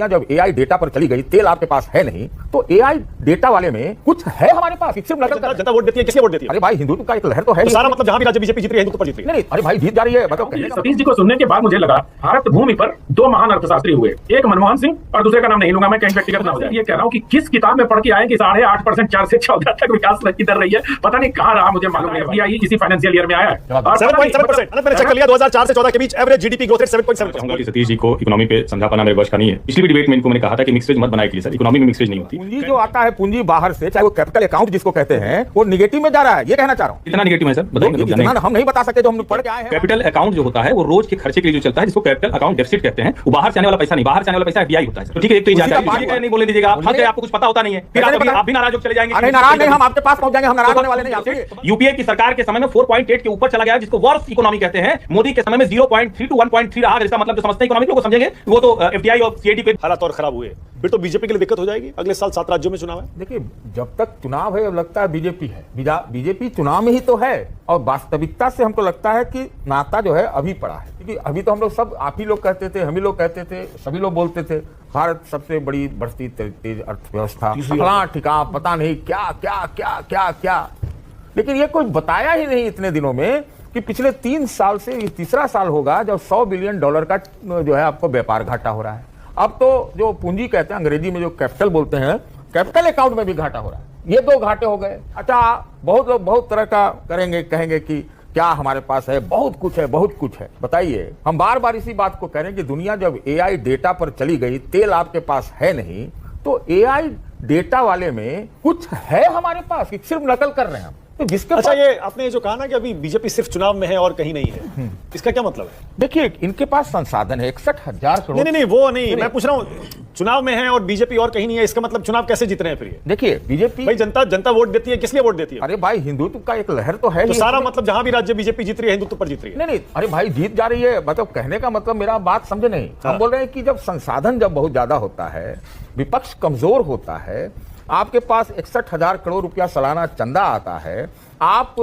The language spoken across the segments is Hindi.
जब एआई डेटा पर चली गई, तेल आपके पास है नहीं, तो एआई डेटा वाले में कुछ है हमारे पास, सिर्फ नकल कर। जनता वोट देती है, किसके वोट देती है? अरे भाई हिंदुत्व का एक लहर तो है, तो सारा मतलब जहां भी राज्य बीजेपी जीत रही है हिंदुत्व पर जीत रही है। नहीं, अरे भाई जीत जा रही है। बताओ, सतीश जी को सुनने के बाद मुझे लगा भारत भूमि पर दो महान अर्थशास्त्री हुए, एक मनमोहन सिंह और दूसरे का नाम नहीं लूंगा मैं, कहीं व्यक्तिगत ना हो जाए। ये कह रहा हूँ कि किस किताब में पढ़ के आए कि 8.5% 4 से 14 तक विकास दर की दर रही है, पता नहीं कहां रहा, मुझे मालूम नहीं। एफडीआई इसी फाइनेंशियल ईयर में आया है 7.7%। मैंने चेक कर लिया 2004 से 14 के बीच average GDP growth rate 7.7%। Satish ji को इकोनॉमी पे समझा पाना मेरे वश का नहीं है। पिछली भी डिबेट में इनको मैंने कहा था कि मिक्सवेज मत बनाए के सर, इकोनॉमी में मिक्सवेज नहीं होती। पूंजी जो आता है, पूंजी बाहर से, चाहे वो कैपिटल अकाउंट जिसको कहते हैं, वो निगेटिव में जा रहा है, ये कहना चाह रहा हूँ। कितना निगेटिव है सर बताइए? इतना हम नहीं बता सकते, जो हम पढ़ के आए हैं। कैपिटल अकाउंट जो होता है वो रोज के खर्चे के लिए जो चलता है, जिसको कैपिटल अकाउंट डेफिसिट कहते हैं, वो बाहर से आने वाला पैसा नहीं, बाहर से आने वाला पैसा एफडीआई होता है। तो ठीक है, एक तो ये जानकारी नहीं बोलने दीजिएगा आप, आपको कुछ पता होता नहीं है, फिर आप भी नाराज हो चले जाएंगे। नहीं, नाराज नहीं, हम आपके पास पहुंच जाएंगे, हम नाराज होने वाले नहीं। यूपीए की सरकार के समय में 4.8 के ऊपर चला गया, जिसको वर्स्ट इकोनॉमी कहते हैं। मोदी के समय में 0.3 to 1.3 रहा। इसका मतलब जो समझते हैं इकोनॉमी को समझेंगे, वो तो एफडीआई और सीएडी पे हालात और खराब हुए, फिर तो बीजेपी के लिए दिक्कत हो जाएगी। अगले साल 7 राज्यों में चुनाव है। देखिए, जब तक चुनाव है, लगता है बीजेपी है, बीजेपी चुनाव में ही तो है। और वास्तविकता से हमको लगता है कि नाता जो है अभी पड़ा है, क्योंकि अभी तो हम लोग सब, आप ही लोग कहते थे, हम ही लोग कहते थे, सभी लोग बोलते थे भारत सबसे बड़ी बढ़ती तेज अर्थव्यवस्था, फलां ठिकाना, पता नहीं क्या क्या क्या क्या क्या। लेकिन ये कोई बताया ही नहीं इतने दिनों में कि पिछले 3 साल से ये तीसरा साल होगा जब $100 बिलियन का जो है आपको व्यापार घाटा हो रहा है। अब तो जो पूंजी कहते हैं, अंग्रेजी में जो कैपिटल बोलते हैं, कैपिटल अकाउंट में भी घाटा हो रहा है। ये 2 घाटे हो गए। अच्छा, बहुत लोग बहुत तरह का करेंगे, कहेंगे कि क्या हमारे पास है, बहुत कुछ है, बहुत कुछ है। बताइए, हम बार बार इसी बात को कह रहे हैं कि दुनिया जब एआई डेटा पर चली गई, तेल आपके पास है नहीं, तो एआई डेटा वाले में कुछ है हमारे पास, सिर्फ नकल कर रहे हैं हम। तो जिसके अच्छा, ये आपने जो कहा ना कि अभी बीजेपी सिर्फ चुनाव में है और कहीं नहीं है, इसका क्या मतलब है? देखिए, इनके पास संसाधन है 61,000 करोड़। नहीं, वो नहीं, मैं पूछ रहा हूँ, चुनाव में है और बीजेपी और कहीं नहीं है, इसका मतलब चुनाव कैसे जीत रहे हैं फिर ये? देखिए, बीजेपी भाई जनता वोट देती है, किस लिए वोट देती है? अरे भाई, हिंदुत्व का एक लहर तो है। तो सारा मतलब जहां भी राज्य बीजेपी जीत रही है हिंदुत्व पर जीत रही है। नहीं, अरे भाई जीत जा रही है, मतलब कहने का मतलब, मेरा बात समझे नहीं। हम बोल रहे हैं कि जब संसाधन जब बहुत ज्यादा होता है, विपक्ष कमजोर होता है, आपके पास 61,000 करोड़ रुपया सालाना चंदा आता है, आप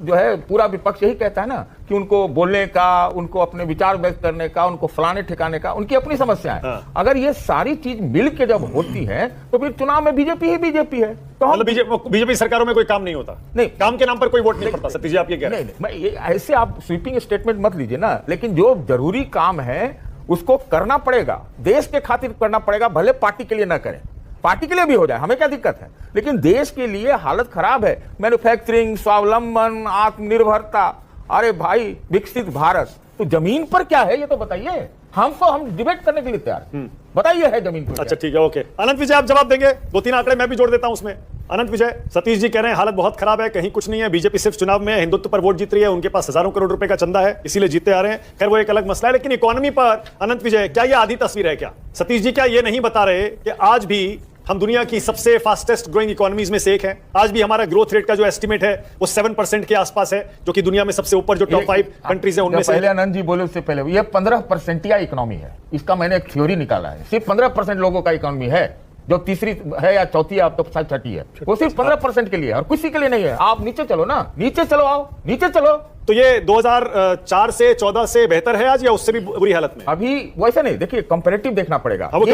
जो है पूरा विपक्ष यही कहता है ना कि उनको बोलने का, उनको अपने विचार व्यक्त करने का, उनको फलाने ठिकाने का, उनकी अपनी समस्या है। अगर ये सारी चीज मिल के जब होती है तो फिर चुनाव में बीजेपी ही बीजेपी है। तो हम बीजेपी सरकारों में कोई काम नहीं होता, नहीं, काम के नाम पर कोई वोट नहीं पड़ता। सतीश जी, आप ये कह रहे हैं? नहीं, ऐसे आप स्वीपिंग स्टेटमेंट मत लीजिए ना, लेकिन जो जरूरी काम है उसको करना पड़ेगा, देश के खातिर करना पड़ेगा, भले पार्टी के लिए ना करें, पार्टी के लिए भी हो जाए, हमें क्या दिक्कत है, लेकिन देश के लिए हालत खराब है। मैन्युफैक्चरिंग, स्वावलंबन, आत्मनिर्भरता, अरे भाई विकसित भारत, तो जमीन पर क्या है ये तो बताइए। हम डिबेट करने के लिए तैयार, बताइए है जमीन पर। अच्छा ठीक है, ओके। अनंत विजय, आप जवाब देंगे? 2-3 आंकड़े मैं भी जोड़ देता हूं उसमें। अनंत विजय, सतीश जी कह रहे हैं हालत बहुत खराब है, कहीं कुछ नहीं है, बीजेपी सिर्फ चुनाव में हिंदुत्व पर वोट जीत रही है, उनके पास हजारों करोड़ रुपए का चंदा है, इसीलिए जीते आ रहे हैं। खैर वो एक अलग मसला है, लेकिन इकोनॉमी पर अनंत विजय, क्या ये आधी तस्वीर है क्या? सतीश जी क्या ये नहीं बता रहे कि आज भी हम दुनिया की सबसे फास्टेस्ट ग्रोइंग इकोनॉमीज में से एक है? आज भी हमारा ग्रोथ रेट का जो एस्टिमेट है वो 7% के आसपास है, जो कि दुनिया में सबसे ऊपर जो टॉप 5 कंट्रीज है उनमें से। पहले आनंद जी बोले, उससे पहले ये 15% इकोनॉमी है। इसका मैंने एक थ्योरी निकाला है, सिर्फ 15% लोगों का इकोनॉमी है, जो तीसरी है या चौथी है, अब तो शायद छठी है, वो सिर्फ 15% के लिए है और किसी के लिए नहीं है। आप नीचे चलो ना, नीचे चलो, आओ नीचे चलो। तो ये 2004 से 14 से बेहतर है आज, या उससे भी बुरी हालत में? अभी वैसे नहीं, देखिए कंपैरेटिव देखना पड़ेगा। नहीं,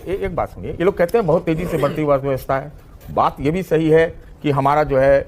एक बात सुनिए, ये लोग कहते हैं बहुत तेजी से बढ़ती अर्थव्यवस्था है, बात ये भी सही है कि हमारा जो है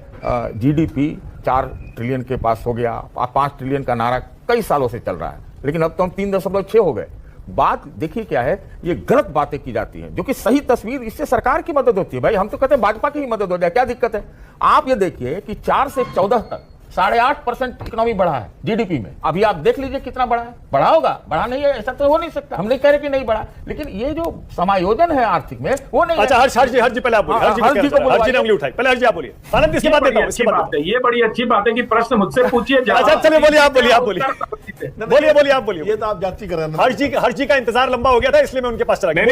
जीडीपी 4 ट्रिलियन के पास हो गया, 5 ट्रिलियन का नारा कई सालों से चल रहा है, लेकिन अब तो हम 3.6 हो गए। बात देखिए क्या है, ये गलत बातें की जाती हैं, जो कि सही तस्वीर, इससे सरकार की मदद होती है। भाई हम तो कहते हैं भाजपा की ही मदद हो जाए, क्या दिक्कत है? आप ये देखिए कि 4 से 14 तक 8.5% इकोनॉमी बढ़ा है जीडीपी में। अभी आप देख लीजिए कितना बढ़ा है, बढ़ा होगा, बढ़ा नहीं है ऐसा तो हो नहीं सकता, हम नहीं कह रहे कि नहीं बढ़ा, लेकिन ये जो समायोजन है आर्थिक में वो नहीं। अच्छा, हर्ष जी पहले आप बोलिए, हर्ष जी ने उंगली उठाई, पहले हर्ष जी आप बोलिए। आनंद इसके बाद देता हूं, इसके बाद। ये बड़ी अच्छी बात है कि प्रश्न मुझसे पूछिए। अच्छा चलिए, बोलिए आप बोलिए आप बोलिए। ये तो आप जाति कर रहे हैं। हर्ष जी का इंतजार लंबा हो गया था, इसलिए मैं उनके पास चला गया।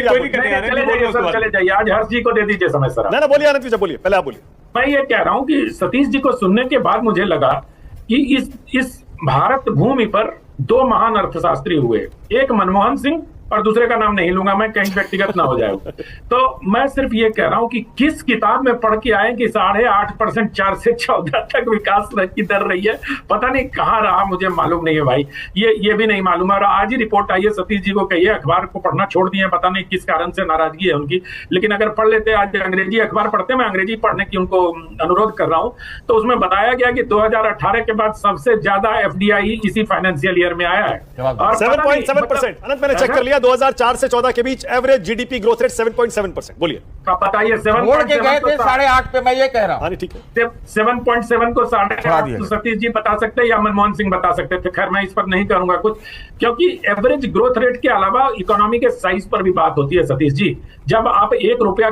चले जाइए, आज हर्ष जी को दे दीजिए समय सर। ना बोलिए आनंद विजय, बोलिए, पहले आप बोलिए। मैं ये कह रहा हूं कि सतीश जी को सुनने के बाद मुझे लगा कि इस भारत भूमि पर 2 महान अर्थशास्त्री हुए, एक मनमोहन सिंह और दूसरे का नाम नहीं लूंगा मैं, कहीं व्यक्तिगत ना हो जाए। तो मैं सिर्फ ये कह रहा हूं कि किस किताब में पढ़ के आए कि 8.5% 4 से 14 तक विकास की दर रही है, पता नहीं कहाँ रहा, मुझे मालूम नहीं है भाई, ये भी नहीं मालूम है। और आज ही रिपोर्ट आई है, सतीश जी को कहिए अखबार को पढ़ना छोड़ दिए, पता नहीं किस कारण से नाराजगी है उनकी, लेकिन अगर पढ़ लेते, आज अंग्रेजी अखबार पढ़ते, मैं अंग्रेजी पढ़ने की उनको अनुरोध कर रहा हूं। तो उसमें बताया गया कि 2018 के बाद सबसे ज्यादा एफडीआई इसी फाइनेंशियल ईयर में आया है, और 7.7%। अनंत, मैंने चेक कर लिया, 2004 से 14 के बीच एवरेज जीडीपी ग्रोथ रेट 7.7%। बोलिए, बताइए। 8.5 पे, मैं ये कह रहा हूँ। हाँ ठीक है, 7.7 को 8.5 तो सतीश जी बता सकते हैं या मनमोहन सिंह बता सकते थे, खैर मैं इस पर नहीं करूंगा कुछ, क्योंकि एवरेज ग्रोथ रेट के अलावा इकोनॉमी के साइज पर भी बात होती है सतीश जी। जब आप 1 रुपया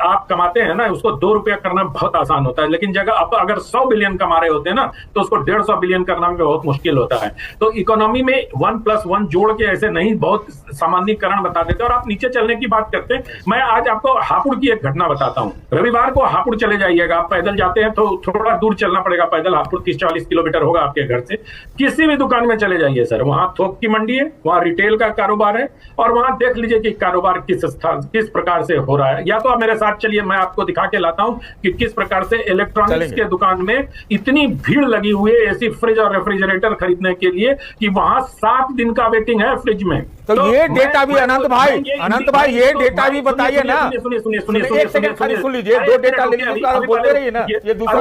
आप कमाते हैं ना, उसको 2 रुपया करना बहुत आसान होता है, लेकिन जगह आप अगर 100 बिलियन कमा रहे होते हैं ना, तो उसको 150 बिलियन करना भी बहुत मुश्किल होता है। तो इकोनॉमी में 1+1 जोड़ के ऐसे नहीं, बहुत सामान्यीकरण बता देते हैं। और आप नीचे चलने की बात करते हैं, मैं आज आपको हापुड़ की एक घटना बताता हूं। रविवार को हापुड़ चले जाइएगा, आप पैदल जाते हैं तो थोड़ा दूर चलना पड़ेगा पैदल, हापुड़ 30-40 किलोमीटर होगा आपके घर से। किसी भी दुकान में चले जाइए सर, वहां थोक की मंडी है, वहां रिटेल का कारोबार है, और वहां देख लीजिए कि कारोबार किस प्रकार से हो रहा है। या तो आप मेरे साथ चलिए, मैं आपको दिखा के लाता हूं कि किस प्रकार से इलेक्ट्रॉनिक्स के दुकान में इतनी भीड़ लगी हुई है एसी, फ्रिज और रेफ्रिजरेटर खरीदने के लिए कि वहां 7 दिन का वेटिंग है फ्रिज में। तो ये डेटा भी अनंत भाई, ये डेटा भी बताइए ना। सुनिए, एक सेकंड खाली सुन लीजिए, 2 डेटा ले लीजिए, दूसरा बोलते रहिए ना, ये दूसरा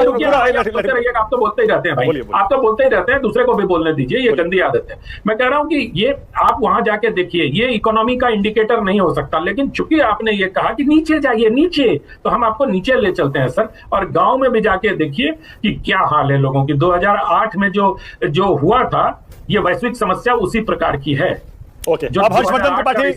आप तो बोलते ही रहते हैं भाई, आप तो बोलते ही रहते हैं, दूसरे को भी बोलने दीजिए, ये गंदी आदत है। मैं कह रहा हूं कि ये आप वहां जाके देखिए, ये इकोनॉमी का इंडिकेटर नहीं हो सकता, लेकिन चूंकि आपने ये कहा कि नीचे जाइए नीचे, तो हम आपको नीचे ले चलते हैं सर। और गांव में भी जाके देखिए कि क्या हाल है लोगों की। 2008 में जो हुआ था, ये वैश्विक समस्या उसी प्रकार की है। ओके, अब हर्षवर्धन त्रिपाठी,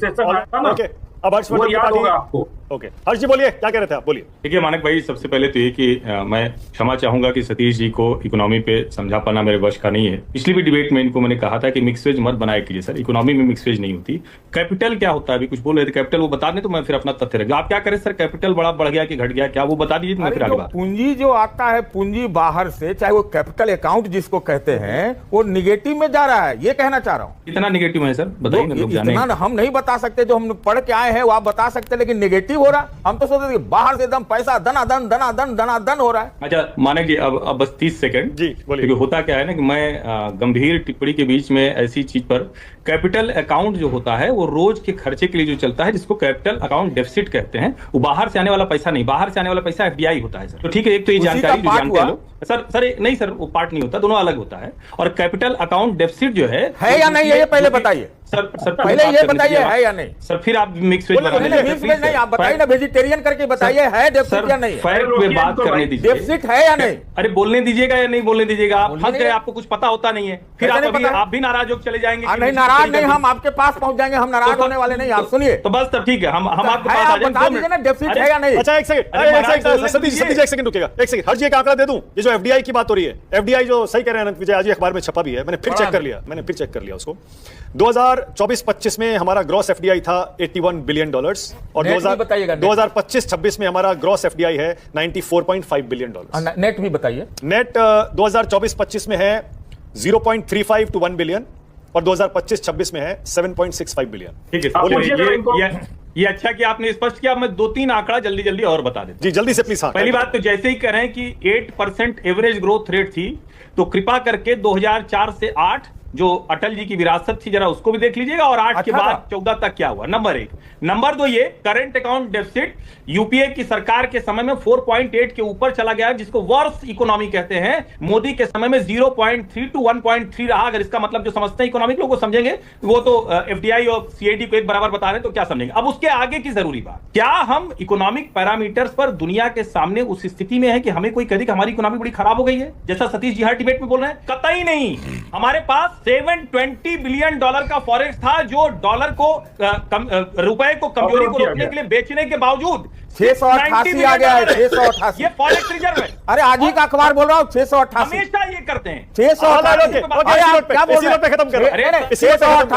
ओके, अब हर्षवर्धन याद होगा आपको। ओके, हर्ष जी बोलिए, क्या कह रहे थे आप, बोलिए। देखिए मानक भाई, सबसे पहले तो ये कि मैं क्षमा चाहूंगा कि सतीश जी को इकोनॉमी पे समझा पाना मेरे वश का नहीं है। पिछली भी डिबेट में इनको मैंने कहा था कि मिक्सवेज मत बनाया कीजिए सर, इकोनॉमी में मिक्सवेज नहीं होती। कैपिटल क्या होता है, अभी कुछ बोल रहे थे कैपिटल, वो बता दें तो मैं फिर अपना तथ्य रख। आप क्या करें सर, कैपिटल बड़ा बढ़ गया कि घट गया, क्या वो बता दीजिए तो मैं फिर आगे बात। पूंजी जो आता है, पूंजी बाहर से, चाहे वो कैपिटल अकाउंट जिसको कहते हैं, वो निगेटिव में जा रहा है, ये कहना चाह रहा हूँ। कितना निगेटिव है सर, बताइए ना, लोग जाने। हम नहीं बता सकते, जो हम पढ़ के आए हैं वो आप बता सकते, लेकिन निगेटिव हो रहा, हम तो बाहर से एकदम पैसा दनादन हो रहा है। अच्छा मानक जी, अब बस 30 सेकंड जी बोलिए। क्योंकि होता क्या है ना कि मैं गंभीर टिप्पणी के बीच में ऐसी चीज पर, कैपिटल अकाउंट जो होता है वो रोज के खर्चे के लिए जो चलता है, जिसको कैपिटल अकाउंट डेफिसिट कहते हैं, वो बाहर से आने वाला पैसा नहीं, बाहर से आने वाला पैसा एफडीआई होता है सर। तो ठीक है, एक तो ये जानकारी जो जानते हैं लोग सर नहीं सर, वो पार्ट नहीं होता, दोनों अलग होता है। और कैपिटल अकाउंट डेफिसिट जो है या नहीं, ये पहले बताइए सर पहले ये बताइए है या नहीं सर, फिर आप मिक्स वेज नहीं, आप बताइए ना, वेजिटेरियन करके बताइए, है डेफिसिट या नहीं, फैक्ट पे बात करने दीजिए। डेफिसिट है या नहीं? अरे बोलने दीजिएगा या नहीं बोलने दीजिएगा? आप फंस गए, आपको कुछ पता होता नहीं है, फिर आप भी नाराज होकर चले जाएंगे। नहीं, नाराज नहीं, हम आपके पास पहुंच जाएंगे, हम नाराज होने वाले नहीं। आप सुनिए तो बस तब ठीक है, हम आपके पास आ जाएंगे। बता दीजिए ना डेफिसिट है या नहीं। अच्छा एक सेकंड, सतीश एक सेकंड रुकेगा, एक सेकंड। हर जी एक आंकड़ा दे दूं, ये जो एफडीआई की बात हो रही है, एफडीआई जो सही कह रहे हैं अनंत विजय, आज ही अखबार में छपा भी है, मैंने फिर चेक कर लिया उसको। 2024-25 में हमारा ग्रॉस एफडीआई था $81 बिलियन, और 2025-26 में हमारा ग्रॉस एफडीआई है $94.5 बिलियन। नेट भी बताइए। नेट 2024-25 में है 0.35 to 1 बिलियन, और 2025-26 में है 7.65 बिलियन। ठीक है, ये अच्छा कि आपने स्पष्ट किया। मैं 2-3 आंकड़ा जल्दी जल्दी और बता देता जी, जल्दी से प्लीज। पहली बात तो जैसे ही कह रहे हैं कि 8% एवरेज ग्रोथ रेट थी, तो कृपा करके 2004 से 8 जो अटल जी की विरासत थी, जरा उसको भी देख लीजिएगा, और 8 के बाद 14 तक क्या हुआ, नंबर 1। नंबर 2, ये करंट अकाउंट डेफिसिट यूपीए की सरकार के समय में 4.8 के ऊपर चला गया, जिसको वर्स्ट इकोनॉमी कहते हैं। मोदी के समय में 0.3 to 1.3 रहा। अगर इसका मतलब जो समझते हैं इकोनॉमिक लोग वो समझेंगे, वो तो एफडीआई और सीआईडी को एक बराबर बता रहे हैं, तो क्या समझेंगे। अब उसके आगे की जरूरी बात, क्या हम इकोनॉमिक पैरामीटर्स पर दुनिया के सामने उस स्थिति में है कि हमें कोई कहे कि हमारी इकोनॉमी बड़ी खराब हो गई है, जैसा सतीश जी हर डिबेट में बोल रहे हैं? कतई नहीं। हमारे पास $720 बिलियन का फॉरेक्स था, जो डॉलर को रुपए को कमजोरी को रोकने के लिए बेचने के बावजूद 688 आ गया है। 688 ये फॉरेक्स रिजर्व है। अरे आज ही का अखबार बोल रहा हूँ, 688 हमेशा ये करते हैं। 688 खत्म कर